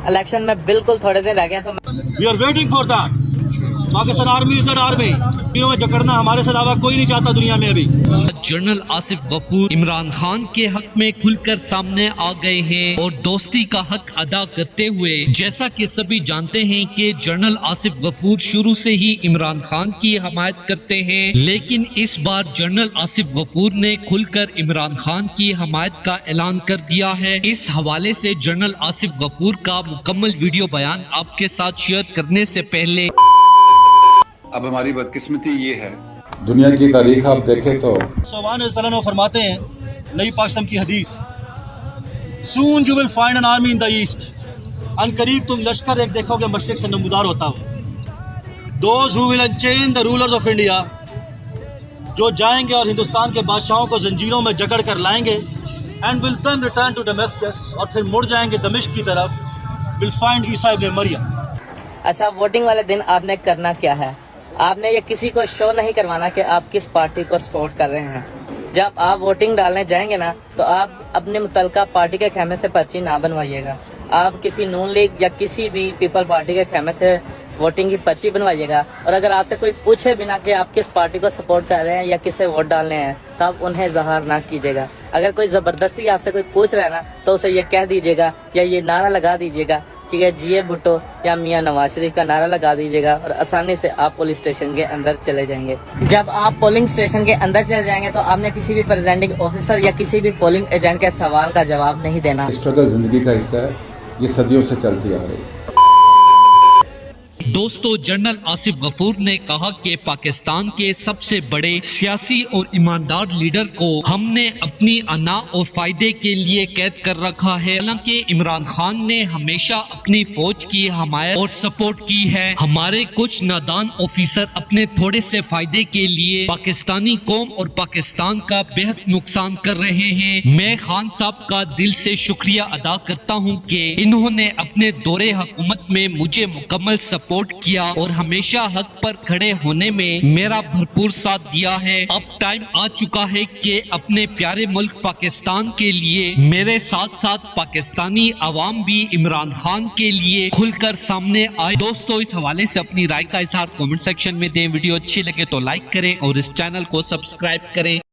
Election में बिल्कुल थोड़े दिन रह गए तो we are waiting for that. Pakistan army is that army. तीनों में जकड़ना हमारे से अलावा कोई नहीं चाहता दुनिया में। अभी जनरल आसिफ गफूर इमरान खान के हक में खुलकर सामने आ गए हैं और दोस्ती का हक अदा करते हुए, जैसा कि सभी जानते हैं कि जनरल आसिफ गफूर शुरू से ही इमरान खान की हमायत करते हैं, लेकिन इस बार जनरल आसिफ गफूर ने खुलकर इमरान खान की हमायत का ऐलान कर दिया है। इस हवाले से जनरल आसिफ गफूर का मुकम्मल वीडियो बयान आपके साथ शेयर करने से पहले, अब हमारी बदकिस्मती ये है, दुनिया की तारीख आप देखें तो सोवान फरमाते हैं, नई पाकिस्तान की हदीस, soon you will find an army in the east. अनकरीब तुम लश्कर एक देखोगे मशरिक से नमूदार होता हो। Those who will unchain the rulers of India, जो जाएंगे और हिंदुस्तान के बादशाहों को जंजीरों में जकड़ कर लाएंगे, and will then return to Damascus, और फिर मुड़ जाएंगे दमिश्क की तरफ, विल फाइंड ईसा इब्न मरियम। अच्छा, वोटिंग वाले दिन आपने करना क्या है? आपने ये किसी को शो नहीं करवाना कि आप किस पार्टी को सपोर्ट कर रहे हैं। जब आप वोटिंग डालने जाएंगे ना, तो आप अपने मुतलका पार्टी के खेमे से पर्ची ना बनवाइएगा। आप किसी नून लीग या किसी भी पीपल पार्टी के खेमे से वोटिंग की पर्ची बनवाइएगा। और अगर आपसे कोई पूछे बिना कि आप किस पार्टी को सपोर्ट कर रहे हैं या किसे वोट डालने हैं, तो आप उन्हें ज़हर ना कीजिएगा। अगर कोई ज़बरदस्ती आपसे कोई पूछ रहा है ना, तो उसे ये कह दीजिएगा या ये नारा लगा दीजिएगा, ठीक है, जीए भुट्टो या मियां नवाज शरीफ का नारा लगा दीजिएगा, और आसानी से आप पुलिस स्टेशन के अंदर चले जाएंगे। जब आप पोलिंग स्टेशन के अंदर चले जाएंगे, तो आपने किसी भी प्रेजेंटिंग ऑफिसर या किसी भी पोलिंग एजेंट के सवाल का जवाब नहीं देना। स्ट्रगल जिंदगी का हिस्सा है, ये सदियों से चलती आ रही है। दोस्तों, जनरल आसिफ गफूर ने कहा कि पाकिस्तान के सबसे बड़े सियासी और ईमानदार लीडर को हमने अपनी अना और फायदे के लिए कैद कर रखा है। हालांकि इमरान खान ने हमेशा अपनी फौज की हमायत और सपोर्ट की है। हमारे कुछ नादान ऑफिसर अपने थोड़े से फायदे के लिए पाकिस्तानी कौम और पाकिस्तान का बेहद नुकसान कर रहे हैं। मैं खान साहब का दिल से शुक्रिया अदा करता हूँ कि इन्होंने अपने दौरे हुकूमत में मुझे मुकम्मल सपोर्ट किया और हमेशा हक पर खड़े होने में मेरा भरपूर साथ दिया है। अब टाइम आ चुका है कि अपने प्यारे मुल्क पाकिस्तान के लिए मेरे साथ साथ पाकिस्तानी अवाम भी इमरान खान के लिए खुलकर सामने आए। दोस्तों, इस हवाले से अपनी राय का इजहार कमेंट सेक्शन में दें। वीडियो अच्छी लगे तो लाइक करें और इस चैनल को सब्सक्राइब करें।